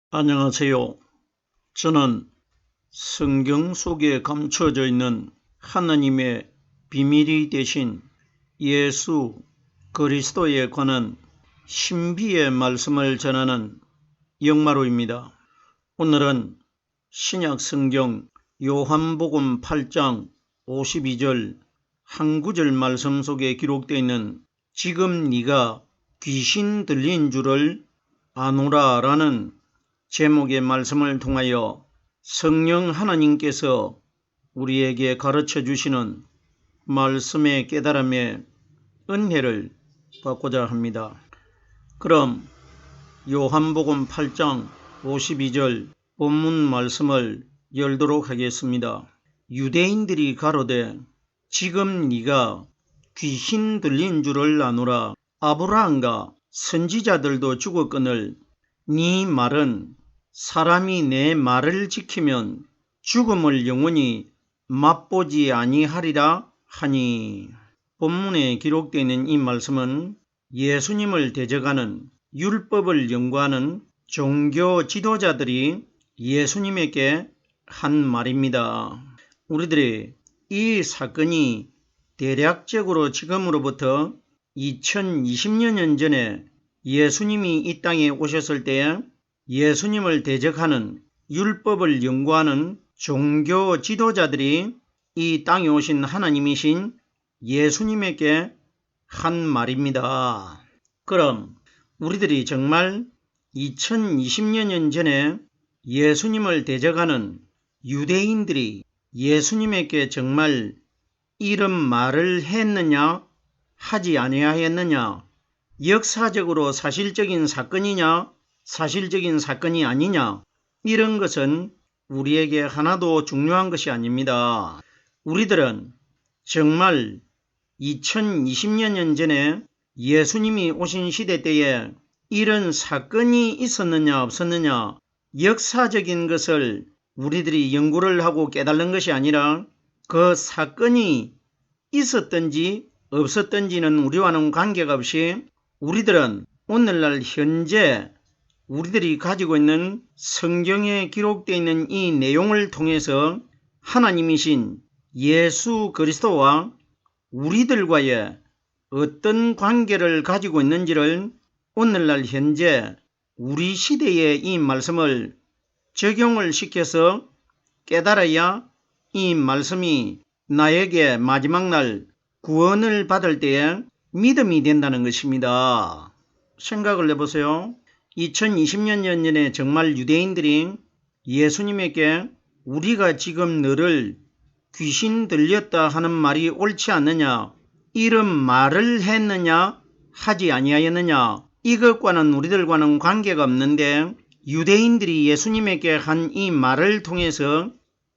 안녕하세요. 저는 성경 속에 감춰져 있는 하나님의 비밀이 되신 예수 그리스도에 관한 신비의 말씀을 전하는 영마루입니다. 오늘은 신약 성경 요한복음 8장 52절 한 구절 말씀 속에 기록되어 있는 지금 네가 귀신 들린 줄을 아노라 라는 제목의 말씀을 통하여 성령 하나님께서 우리에게 가르쳐 주시는 말씀의 깨달음의 은혜를 받고자 합니다. 그럼 요한복음 8장 52절 본문 말씀을 열도록 하겠습니다. 유대인들이 가로되 지금 네가 귀신 들린 줄을 아노라. 아브라함과 선지자들도 죽었거늘 네 말은 사람이 내 말을 지키면 죽음을 영원히 맛보지 아니하리라 하니. 본문에 기록되어 있는 이 말씀은 예수님을 대적하는 율법을 연구하는 종교 지도자들이 예수님에게 한 말입니다. 우리들이 이 사건이 대략적으로 지금으로부터 2020년 전에 예수님이 이 땅에 오셨을 때 예수님을 대적하는 율법을 연구하는 종교 지도자들이 이 땅에 오신 하나님이신 예수님에게 한 말입니다. 그럼 우리들이 정말 2020년 전에 예수님을 대적하는 유대인들이 예수님에게 정말 이런 말을 했느냐 하지 아니하였느냐, 역사적으로 사실적인 사건이냐 사실적인 사건이 아니냐, 이런 것은 우리에게 하나도 중요한 것이 아닙니다. 우리들은 정말 2020년 전에 예수님이 오신 시대 때에 이런 사건이 있었느냐 없었느냐, 역사적인 것을 우리들이 연구를 하고 깨달은 것이 아니라 그 사건이 있었든지 없었든지는 우리와는 관계가 없이 우리들은 오늘날 현재 우리들이 가지고 있는 성경에 기록되어 있는 이 내용을 통해서 하나님이신 예수 그리스도와 우리들과의 어떤 관계를 가지고 있는지를 오늘날 현재 우리 시대의 이 말씀을 적용을 시켜서 깨달아야 이 말씀이 나에게 마지막 날 구원을 받을 때에 믿음이 된다는 것입니다. 생각을 해보세요. 2020년 전에 정말 유대인들이 예수님에게 우리가 지금 너를 귀신 들렸다 하는 말이 옳지 않느냐, 이런 말을 했느냐 하지 아니하였느냐, 이것과는 우리들과는 관계가 없는데 유대인들이 예수님에게 한 이 말을 통해서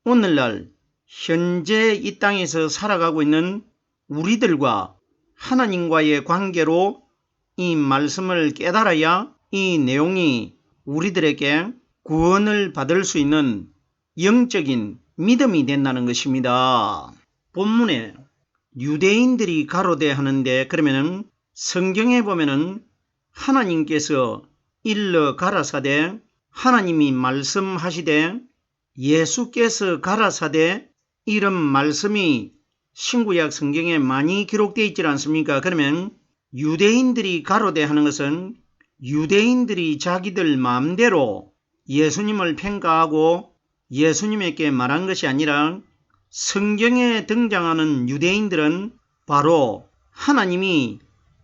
오늘날 현재 이 땅에서 살아가고 있는 우리들과 하나님과의 관계로 이 말씀을 깨달아야 이 내용이 우리들에게 구원을 받을 수 있는 영적인 믿음이 된다는 것입니다. 본문에 유대인들이 가로되 하는데, 그러면은 성경에 보면은 하나님께서 일러 가라사대, 하나님이 말씀하시되 예수께서 가라사대, 이런 말씀이 신구약 성경에 많이 기록되어 있지 않습니까? 그러면 유대인들이 가로되 하는 것은 유대인들이 자기들 마음대로 예수님을 평가하고 예수님에게 말한 것이 아니라 성경에 등장하는 유대인들은 바로 하나님이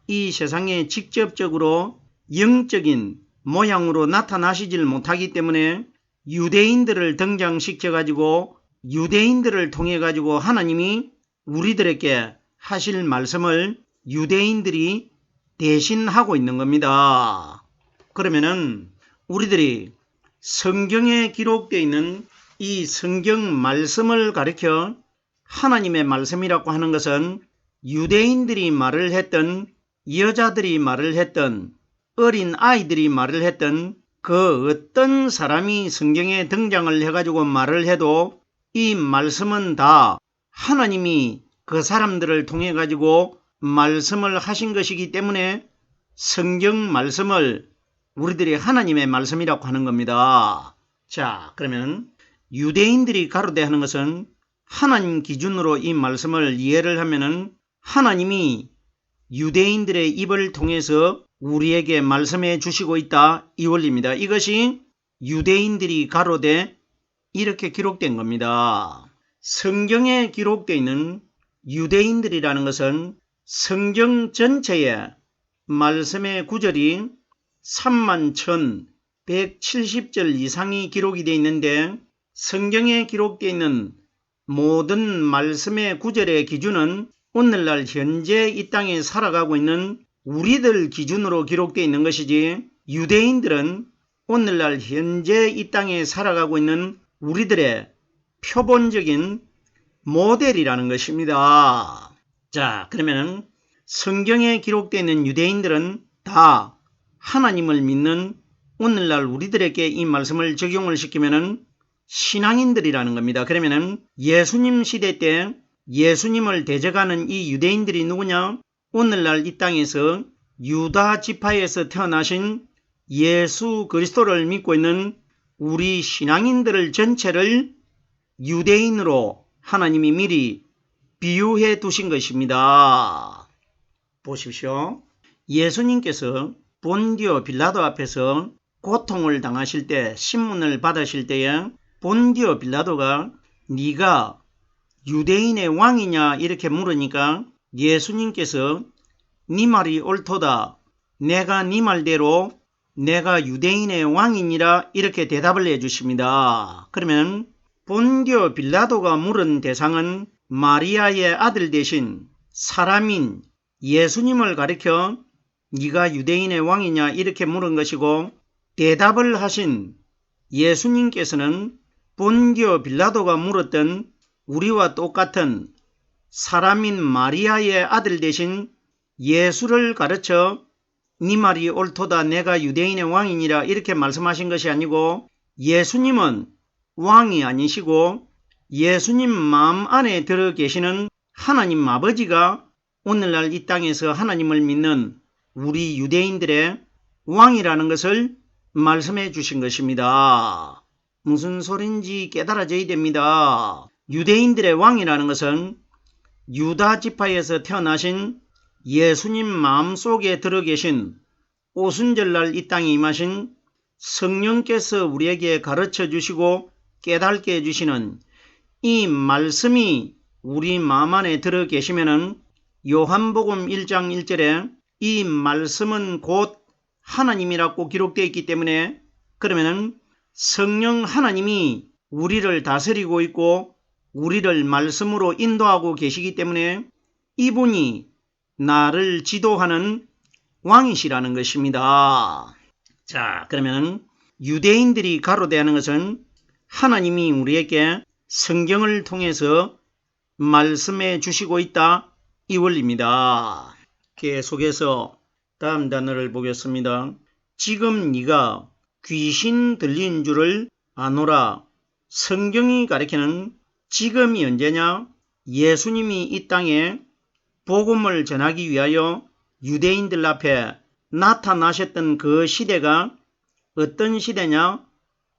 이 세상에 직접적으로 영적인 모양으로 나타나시질 못하기 때문에 유대인들을 등장시켜 가지고 유대인들을 통해 가지고 하나님이 우리들에게 하실 말씀을 유대인들이 대신하고 있는 겁니다. 그러면은 우리들이 성경에 기록되어 있는 이 성경 말씀을 가리켜 하나님의 말씀이라고 하는 것은 유대인들이 말을 했던, 여자들이 말을 했던, 어린 아이들이 말을 했던 그 어떤 사람이 성경에 등장을 해가지고 말을 해도 이 말씀은 다 하나님이 그 사람들을 통해 가지고 말씀을 하신 것이기 때문에 성경 말씀을 우리들이 하나님의 말씀이라고 하는 겁니다. 자, 그러면 유대인들이 가로대하는 것은 하나님 기준으로 이 말씀을 이해를 하면은 하나님이 유대인들의 입을 통해서 우리에게 말씀해 주시고 있다, 이 원리입니다. 이것이 유대인들이 가로되 이렇게 기록된 겁니다. 성경에 기록되어 있는 유대인들이라는 것은 성경 전체에 말씀의 구절이 31,170절 이상이 기록이 되어 있는데, 성경에 기록되어 있는 모든 말씀의 구절의 기준은 오늘날 현재 이 땅에 살아가고 있는 우리들 기준으로 기록되어 있는 것이지, 유대인들은 오늘날 현재 이 땅에 살아가고 있는 우리들의 표본적인 모델이라는 것입니다. 자, 그러면 성경에 기록되어 있는 유대인들은 다 하나님을 믿는 오늘날 우리들에게 이 말씀을 적용을 시키면은 신앙인들이라는 겁니다. 그러면은 예수님 시대 때 예수님을 대적하는 이 유대인들이 누구냐? 오늘날 이 땅에서 유다 지파에서 태어나신 예수 그리스도를 믿고 있는 우리 신앙인들을 전체를 유대인으로 하나님이 미리 비유해 두신 것입니다. 보십시오. 예수님께서 본디오 빌라도 앞에서 고통을 당하실 때, 신문을 받으실 때에 본디오 빌라도가 네가 유대인의 왕이냐 이렇게 물으니까 예수님께서 네 말이 옳도다, 내가 네 말대로 내가 유대인의 왕이니라 이렇게 대답을 해주십니다. 그러면 본디오 빌라도가 물은 대상은 마리아의 아들 되신 사람인 예수님을 가리켜 네가 유대인의 왕이냐 이렇게 물은 것이고, 대답을 하신 예수님께서는 본디오 빌라도가 물었던 우리와 똑같은 사람인 마리아의 아들 되신 예수를 가르쳐 네 말이 옳도다, 내가 유대인의 왕이니라 이렇게 말씀하신 것이 아니고, 예수님은 왕이 아니시고 예수님 마음 안에 들어 계시는 하나님 아버지가 오늘날 이 땅에서 하나님을 믿는 우리 유대인들의 왕이라는 것을 말씀해 주신 것입니다. 무슨 소린지 깨달아져야 됩니다. 유대인들의 왕이라는 것은 유다 지파에서 태어나신 예수님 마음속에 들어 계신 오순절날 이 땅에 임하신 성령께서 우리에게 가르쳐 주시고 깨닫게 해주시는 이 말씀이 우리 마음 안에 들어 계시면은 요한복음 1장 1절에 이 말씀은 곧 하나님이라고 기록되어 있기 때문에, 그러면은 성령 하나님이 우리를 다스리고 있고 우리를 말씀으로 인도하고 계시기 때문에 이분이 나를 지도하는 왕이시라는 것입니다. 자, 그러면 유대인들이 가로대하는 것은 하나님이 우리에게 성경을 통해서 말씀해 주시고 있다, 이 원리입니다. 계속해서 다음 단어를 보겠습니다. 지금 네가 귀신 들린 줄을 아노라. 성경이 가리키는 지금이 언제냐? 예수님이 이 땅에 복음을 전하기 위하여 유대인들 앞에 나타나셨던 그 시대가 어떤 시대냐?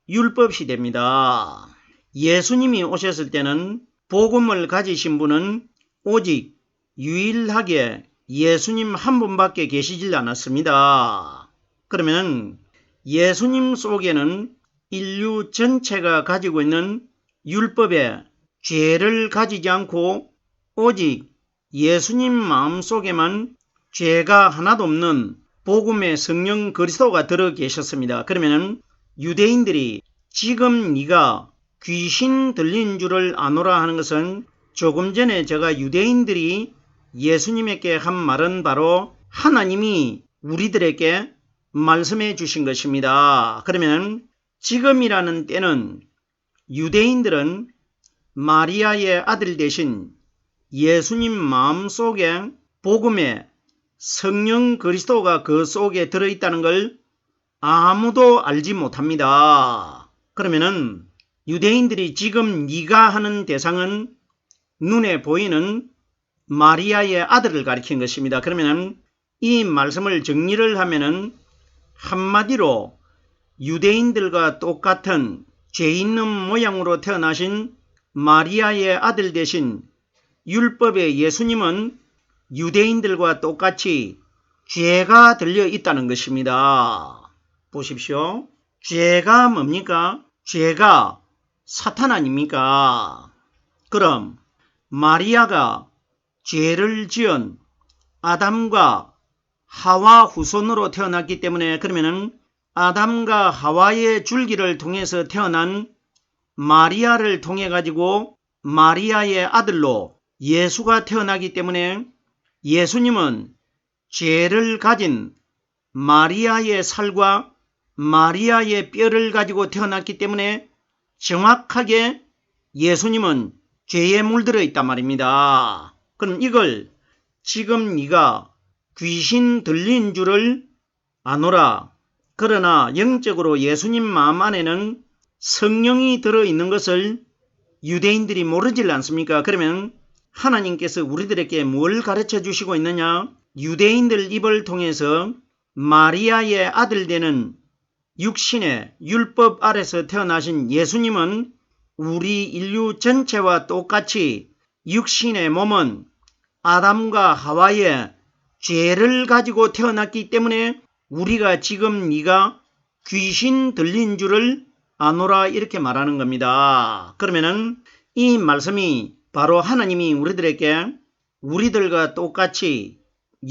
율법 시대입니다. 예수님이 오셨을 때는 복음을 가지신 분은 오직 유일하게 예수님 한 분밖에 계시질 않았습니다. 그러면 예수님 속에는 인류 전체가 가지고 있는 율법에 죄를 가지지 않고 오직 예수님 마음속에만 죄가 하나도 없는 복음의 성령 그리스도가 들어 계셨습니다. 그러면 유대인들이 지금 네가 귀신 들린 줄을 아노라 하는 것은 조금 전에 제가 유대인들이 예수님에게 한 말은 바로 하나님이 우리들에게 말씀해 주신 것입니다. 그러면 지금이라는 때는 유대인들은 마리아의 아들 되신 예수님 마음속에 복음의 성령 그리스도가 그 속에 들어있다는 걸 아무도 알지 못합니다. 그러면은 유대인들이 지금 네가 하는 대상은 눈에 보이는 마리아의 아들을 가리킨 것입니다. 그러면은 이 말씀을 정리를 하면은 한마디로 유대인들과 똑같은 죄 있는 모양으로 태어나신 마리아의 아들 되신 율법의 예수님은 유대인들과 똑같이 죄가 들려 있다는 것입니다. 보십시오. 죄가 뭡니까? 죄가 사탄 아닙니까? 그럼 마리아가 죄를 지은 아담과 하와 후손으로 태어났기 때문에 그러면은 아담과 하와의 줄기를 통해서 태어난 마리아를 통해 가지고 마리아의 아들로 예수가 태어나기 때문에 예수님은 죄를 가진 마리아의 살과 마리아의 뼈를 가지고 태어났기 때문에 정확하게 예수님은 죄에 물들어 있단 말입니다. 그럼 이걸 지금 네가 귀신 들린 줄을 아노라. 그러나 영적으로 예수님 마음 안에는 성령이 들어있는 것을 유대인들이 모르질 않습니까? 그러면 하나님께서 우리들에게 뭘 가르쳐 주시고 있느냐? 유대인들 입을 통해서 마리아의 아들 되는 육신의 율법 아래서 태어나신 예수님은 우리 인류 전체와 똑같이 육신의 몸은 아담과 하와의 죄를 가지고 태어났기 때문에 우리가 지금 네가 귀신 들린 줄을 아노라 이렇게 말하는 겁니다. 그러면은 이 말씀이 바로 하나님이 우리들에게 우리들과 똑같이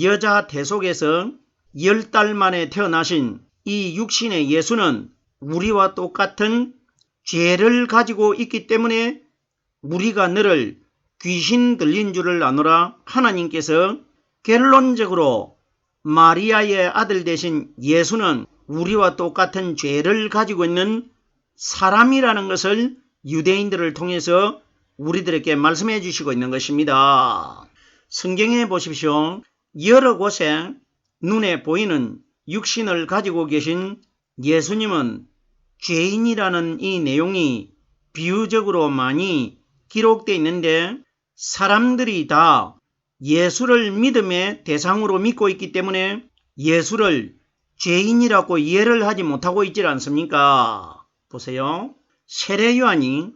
여자 태속에서 10달 만에 태어나신 이 육신의 예수는 우리와 똑같은 죄를 가지고 있기 때문에 우리가 너를 귀신 들린 줄을 아노라. 하나님께서 결론적으로 마리아의 아들 되신 예수는 우리와 똑같은 죄를 가지고 있는 사람이라는 것을 유대인들을 통해서 우리들에게 말씀해 주시고 있는 것입니다. 성경에 보십시오. 여러 곳에 눈에 보이는 육신을 가지고 계신 예수님은 죄인이라는 이 내용이 비유적으로 많이 기록되어 있는데 사람들이 다 예수를 믿음의 대상으로 믿고 있기 때문에 예수를 죄인이라고 이해를 하지 못하고 있지 않습니까? 보세요. 세례 요한이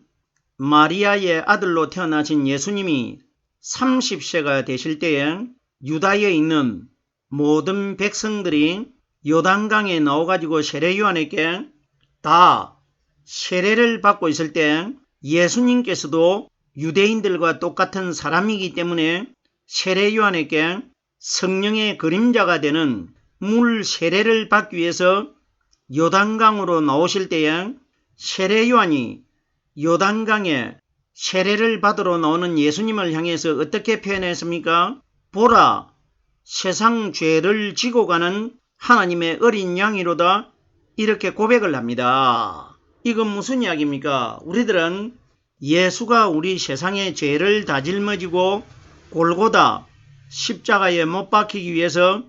마리아의 아들로 태어나신 예수님이 30세가 되실 때에 유다에 있는 모든 백성들이 요단강에 나와가지고 세례 요한에게 다 세례를 받고 있을 때 예수님께서도 유대인들과 똑같은 사람이기 때문에 세례 요한에게 성령의 그림자가 되는 물 세례를 받기 위해서 요단강으로 나오실 때에 세례 요한이 요단강에 세례를 받으러 나오는 예수님을 향해서 어떻게 표현했습니까? 보라, 세상 죄를 지고 가는 하나님의 어린 양이로다. 이렇게 고백을 합니다. 이건 무슨 이야기입니까? 우리들은 예수가 우리 세상의 죄를 다 짊어지고 골고다 십자가에 못 박히기 위해서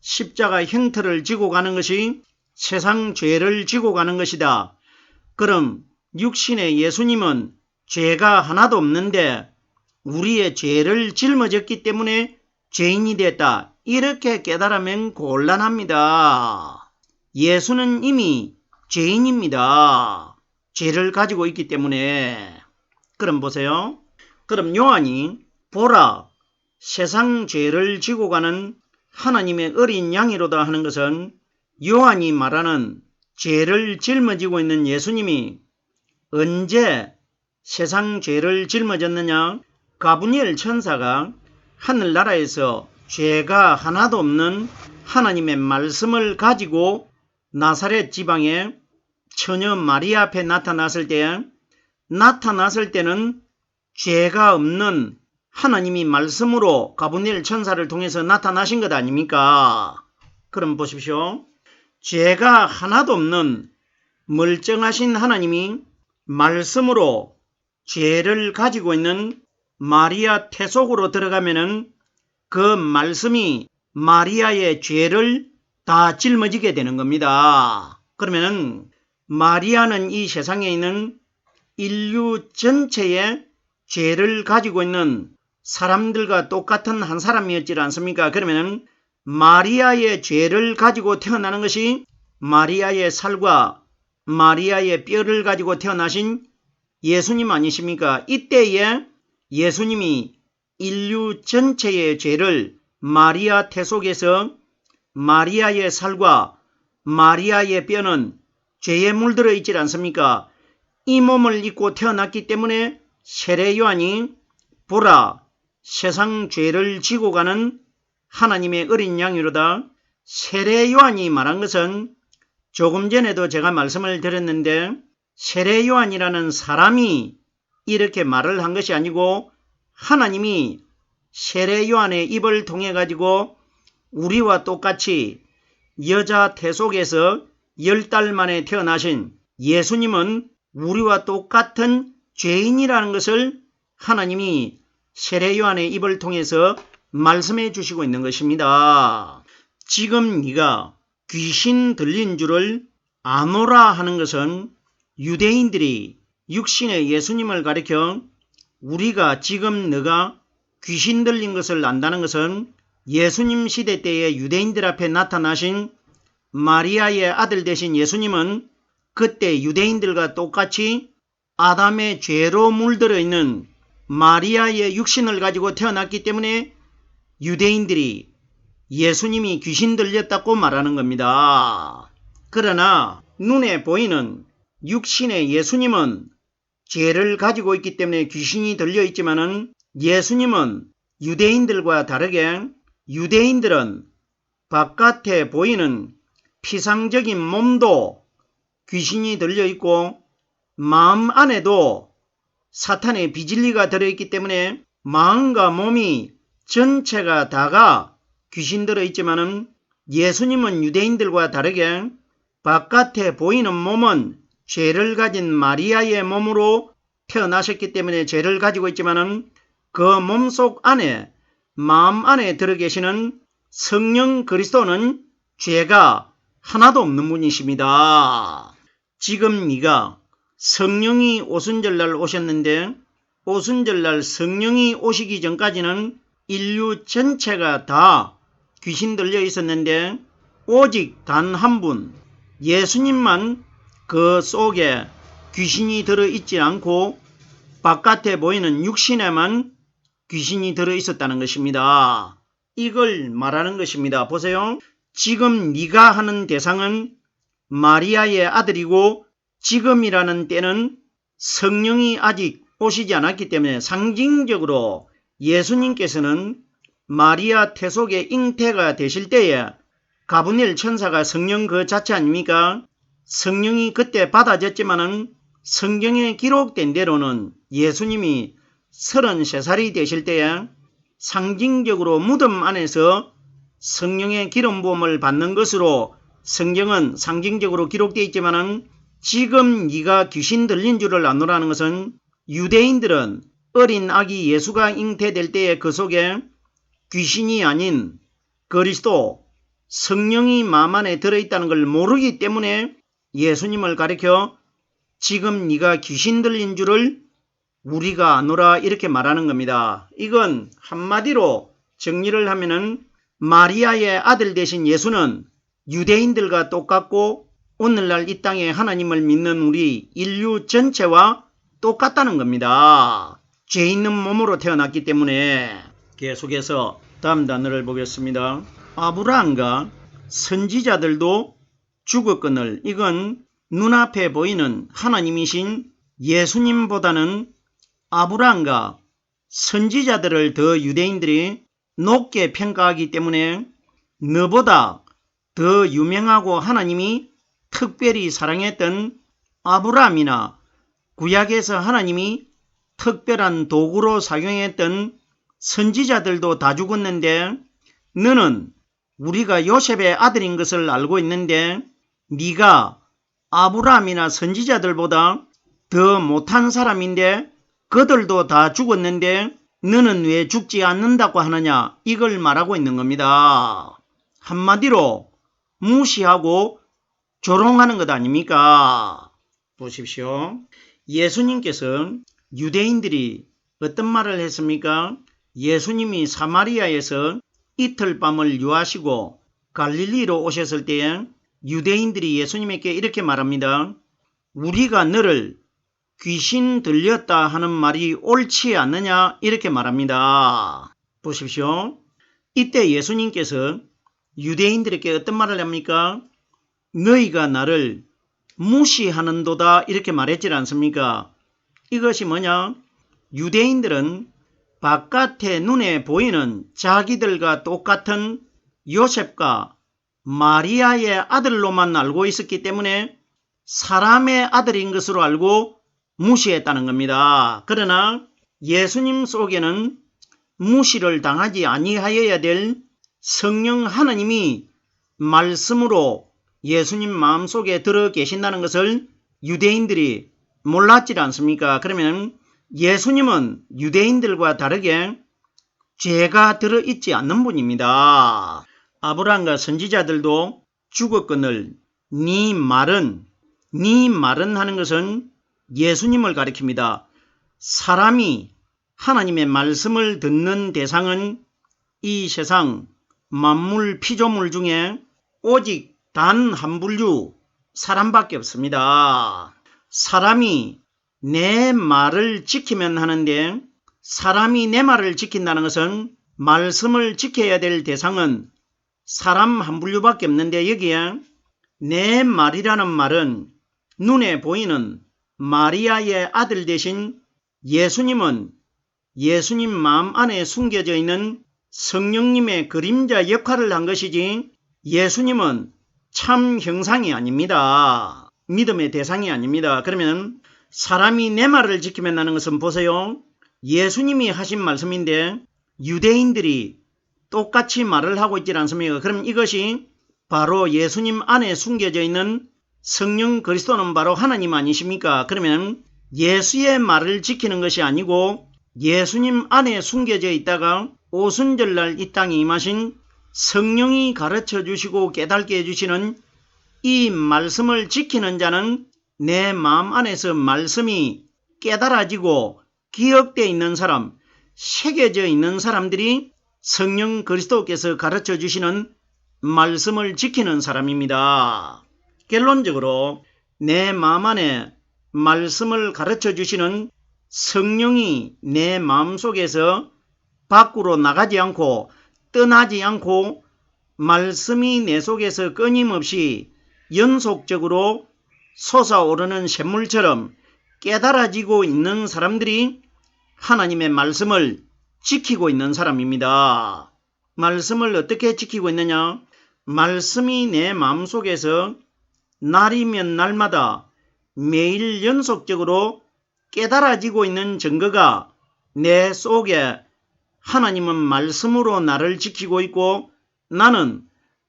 십자가 형태를 지고 가는 것이 세상 죄를 지고 가는 것이다. 그럼 육신의 예수님은 죄가 하나도 없는데 우리의 죄를 짊어졌기 때문에 죄인이 됐다. 이렇게 깨달으면 곤란합니다. 예수는 이미 죄인입니다. 죄를 가지고 있기 때문에. 그럼 보세요. 그럼 요한이 보라, 세상 죄를 지고 가는 하나님의 어린 양이로다 하는 것은 요한이 말하는 죄를 짊어지고 있는 예수님이 언제 세상 죄를 짊어졌느냐? 가브리엘 천사가 하늘나라에서 죄가 하나도 없는 하나님의 말씀을 가지고 나사렛 지방의 처녀 마리아 앞에 나타났을 때는 죄가 없는 하나님이 말씀으로 가브리엘 천사를 통해서 나타나신 것 아닙니까? 그럼 보십시오. 죄가 하나도 없는 멀쩡하신 하나님이 말씀으로 죄를 가지고 있는 마리아 태속으로 들어가면은 그 말씀이 마리아의 죄를 다 짊어지게 되는 겁니다. 그러면은 마리아는 이 세상에 있는 인류 전체의 죄를 가지고 있는 사람들과 똑같은 한 사람이었지 않습니까? 그러면은 마리아의 죄를 가지고 태어나는 것이 마리아의 살과 마리아의 뼈를 가지고 태어나신 예수님 아니십니까? 이때에 예수님이 인류 전체의 죄를 마리아 태 속에서 마리아의 살과 마리아의 뼈는 죄에 물들어 있지 않습니까? 이 몸을 입고 태어났기 때문에 세례 요한이 보라, 세상 죄를 지고 가는 하나님의 어린 양이로다. 세례 요한이 말한 것은 조금 전에도 제가 말씀을 드렸는데 세례 요한이라는 사람이 이렇게 말을 한 것이 아니고 하나님이 세례 요한의 입을 통해 가지고 우리와 똑같이 여자 태 속에서 10달 만에 태어나신 예수님은 우리와 똑같은 죄인이라는 것을 하나님이 세례 요한의 입을 통해서 말씀해 주시고 있는 것입니다. 지금 네가 귀신 들린 줄을 아노라 하는 것은 유대인들이 육신의 예수님을 가리켜 우리가 지금 너가 귀신 들린 것을 안다는 것은 예수님 시대 때의 유대인들 앞에 나타나신 마리아의 아들 되신 예수님은 그때 유대인들과 똑같이 아담의 죄로 물들어 있는 마리아의 육신을 가지고 태어났기 때문에 유대인들이 예수님이 귀신 들렸다고 말하는 겁니다. 그러나 눈에 보이는 육신의 예수님은 죄를 가지고 있기 때문에 귀신이 들려 있지만은 예수님은 유대인들과 다르게 유대인들은 바깥에 보이는 피상적인 몸도 귀신이 들려 있고 마음 안에도 사탄의 비진리가 들어있기 때문에 마음과 몸이 전체가 다가 귀신 들어있지만은 예수님은 유대인들과 다르게 바깥에 보이는 몸은 죄를 가진 마리아의 몸으로 태어나셨기 때문에 죄를 가지고 있지만은 그 몸속 안에 마음 안에 들어 계시는 성령 그리스도는 죄가 하나도 없는 분이십니다. 지금 네가 성령이 오순절날 오셨는데 오순절날 성령이 오시기 전까지는 인류 전체가 다 귀신 들려 있었는데 오직 단 한 분 예수님만 그 속에 귀신이 들어 있지 않고 바깥에 보이는 육신에만 귀신이 들어 있었다는 것입니다. 이걸 말하는 것입니다. 보세요. 지금 네가 하는 대상은 마리아의 아들이고 지금이라는 때는 성령이 아직 오시지 않았기 때문에 상징적으로 예수님께서는 마리아 태 속에 잉태가 되실 때에 가브리엘 천사가 성령 그 자체 아닙니까? 성령이 그때 받아졌지만은 성경에 기록된 대로는 예수님이 33살이 되실 때에 상징적으로 무덤 안에서 성령의 기름 부음을 받는 것으로 성경은 상징적으로 기록되어 있지만은 지금 네가 귀신 들린 줄을 아노라는 것은 유대인들은 어린 아기 예수가 잉태될 때에 그 속에 귀신이 아닌 그리스도 성령이 마음 안에 들어있다는 걸 모르기 때문에 예수님을 가리켜 지금 네가 귀신 들린 줄을 우리가 아노라 이렇게 말하는 겁니다. 이건 한마디로 정리를 하면은 마리아의 아들 되신 예수는 유대인들과 똑같고 오늘날 이 땅에 하나님을 믿는 우리 인류 전체와 똑같다는 겁니다. 죄 있는 몸으로 태어났기 때문에. 계속해서 다음 단어를 보겠습니다. 아브라함과 선지자들도 죽었거늘 이건 눈앞에 보이는 하나님이신 예수님보다는 아브라함과 선지자들을 더 유대인들이 높게 평가하기 때문에 너보다 더 유명하고 하나님이 특별히 사랑했던 아브라함이나 구약에서 하나님이 특별한 도구로 사용했던 선지자들도 다 죽었는데 너는 우리가 요셉의 아들인 것을 알고 있는데 네가 아브라함이나 선지자들보다 더 못한 사람인데 그들도 다 죽었는데 너는 왜 죽지 않는다고 하느냐 이걸 말하고 있는 겁니다. 한마디로 무시하고 조롱하는 것 아닙니까? 보십시오. 예수님께서 유대인들이 어떤 말을 했습니까? 예수님이 사마리아에서 이틀 밤을 유하시고 갈릴리로 오셨을 때에 유대인들이 예수님에게 이렇게 말합니다. 우리가 너를 귀신 들렸다 하는 말이 옳지 않느냐 이렇게 말합니다. 보십시오. 이때 예수님께서 유대인들에게 어떤 말을 합니까? 너희가 나를 무시하는도다 이렇게 말했지 않습니까? 이것이 뭐냐? 유대인들은 바깥에 눈에 보이는 자기들과 똑같은 요셉과 마리아의 아들로만 알고 있었기 때문에 사람의 아들인 것으로 알고 무시했다는 겁니다. 그러나 예수님 속에는 무시를 당하지 아니하여야 될 성령 하나님이 말씀으로 예수님 마음속에 들어 계신다는 것을 유대인들이 몰랐지 않습니까? 그러면 예수님은 유대인들과 다르게 죄가 들어있지 않는 분입니다. 아브라함과 선지자들도 죽었거늘 네 말은 하는 것은 예수님을 가리킵니다. 사람이 하나님의 말씀을 듣는 대상은 이 세상 만물 피조물 중에 오직 단 한 분류 사람밖에 없습니다. 사람이 내 말을 지키면 하는데 사람이 내 말을 지킨다는 것은 말씀을 지켜야 될 대상은 사람 한 분류밖에 없는데 여기에 내 말이라는 말은 눈에 보이는 마리아의 아들 대신 예수님은 예수님 마음 안에 숨겨져 있는 성령님의 그림자 역할을 한 것이지 예수님은 참 형상이 아닙니다. 믿음의 대상이 아닙니다. 그러면 사람이 내 말을 지키면 하는 것은 보세요. 예수님이 하신 말씀인데 유대인들이 똑같이 말을 하고 있지 않습니까? 그럼 이것이 바로 예수님 안에 숨겨져 있는 성령 그리스도는 바로 하나님 아니십니까? 그러면 예수의 말을 지키는 것이 아니고 예수님 안에 숨겨져 있다가 오순절날 이 땅에 임하신 성령이 가르쳐 주시고 깨닫게 해주시는 이 말씀을 지키는 자는 내 마음 안에서 말씀이 깨달아지고 기억되어 있는 사람, 새겨져 있는 사람들이 성령 그리스도께서 가르쳐 주시는 말씀을 지키는 사람입니다. 결론적으로 내 마음 안에 말씀을 가르쳐 주시는 성령이 내 마음속에서 밖으로 나가지 않고 떠나지 않고 말씀이 내 속에서 끊임없이 연속적으로 솟아오르는 샘물처럼 깨달아지고 있는 사람들이 하나님의 말씀을 지키고 있는 사람입니다. 말씀을 어떻게 지키고 있느냐? 말씀이 내 마음속에서 날이면 날마다 매일 연속적으로 깨달아지고 있는 증거가 내 속에 하나님은 말씀으로 나를 지키고 있고 나는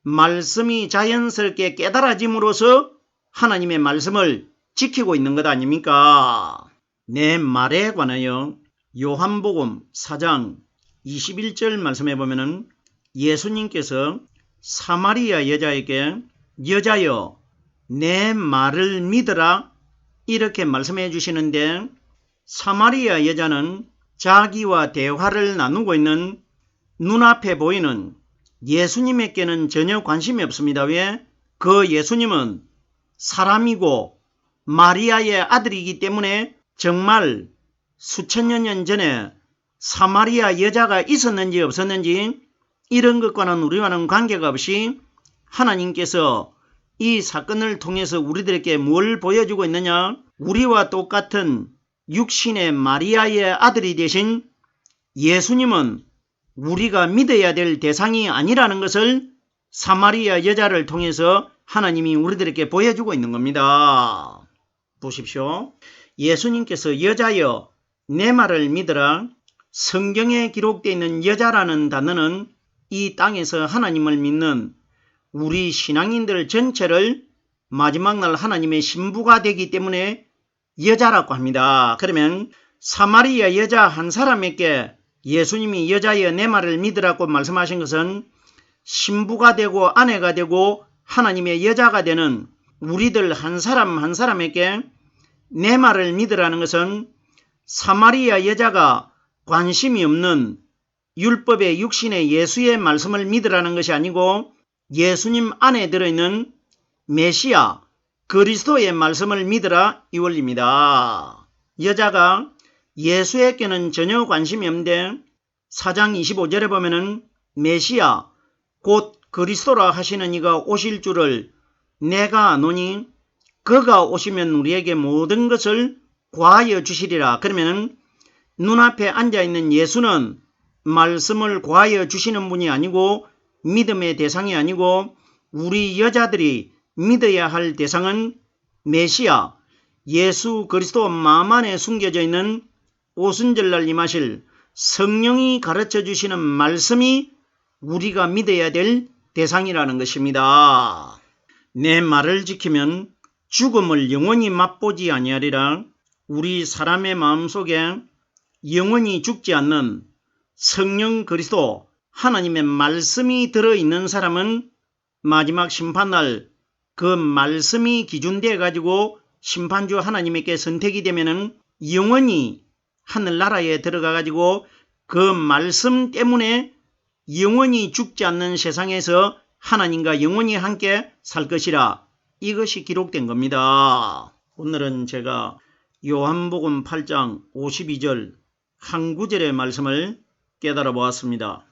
말씀이 자연스럽게 깨달아짐으로써 하나님의 말씀을 지키고 있는 것 아닙니까? 내 말에 관하여 요한복음 4장 21절 말씀해 보면은 예수님께서 사마리아 여자에게 여자여 내 말을 믿으라 이렇게 말씀해 주시는데 사마리아 여자는 자기와 대화를 나누고 있는 눈앞에 보이는 예수님에게는 전혀 관심이 없습니다. 왜? 그 예수님은 사람이고 마리아의 아들이기 때문에 정말 수천여 년 전에 사마리아 여자가 있었는지 없었는지 이런 것과는 우리와는 관계가 없이 하나님께서 이 사건을 통해서 우리들에게 뭘 보여주고 있느냐? 우리와 똑같은 육신의 마리아의 아들이 되신 예수님은 우리가 믿어야 될 대상이 아니라는 것을 사마리아 여자를 통해서 하나님이 우리들에게 보여주고 있는 겁니다. 보십시오. 예수님께서 여자여 내 말을 믿으라. 성경에 기록되어 있는 여자라는 단어는 이 땅에서 하나님을 믿는 우리 신앙인들 전체를 마지막 날 하나님의 신부가 되기 때문에 여자라고 합니다. 그러면 사마리아 여자 한 사람에게 예수님이 여자여 내 말을 믿으라고 말씀하신 것은 신부가 되고 아내가 되고 하나님의 여자가 되는 우리들 한 사람 한 사람에게 내 말을 믿으라는 것은 사마리아 여자가 관심이 없는 율법의 육신의 예수의 말씀을 믿으라는 것이 아니고 예수님 안에 들어있는 메시아 그리스도의 말씀을 믿으라 이 원리입니다. 여자가 예수에게는 전혀 관심이 없는데 4장 25절에 보면은 메시아 곧 그리스도라 하시는 이가 오실 줄을 내가 아노니 그가 오시면 우리에게 모든 것을 고하여 주시리라. 그러면은 눈앞에 앉아있는 예수는 말씀을 고하여 주시는 분이 아니고 믿음의 대상이 아니고 우리 여자들이 믿어야 할 대상은 메시아 예수 그리스도 마음 안에 숨겨져 있는 오순절날 임하실 성령이 가르쳐 주시는 말씀이 우리가 믿어야 될 대상이라는 것입니다. 내 말을 지키면 죽음을 영원히 맛보지 아니하리라. 우리 사람의 마음속에 영원히 죽지 않는 성령 그리스도 하나님의 말씀이 들어있는 사람은 마지막 심판날 그 말씀이 기준되어 가지고 심판주 하나님에게 선택이 되면은 영원히 하늘나라에 들어가 가지고 그 말씀 때문에 영원히 죽지 않는 세상에서 하나님과 영원히 함께 살 것이라. 이것이 기록된 겁니다. 오늘은 제가 요한복음 8장 52절 한 구절의 말씀을 깨달아 보았습니다.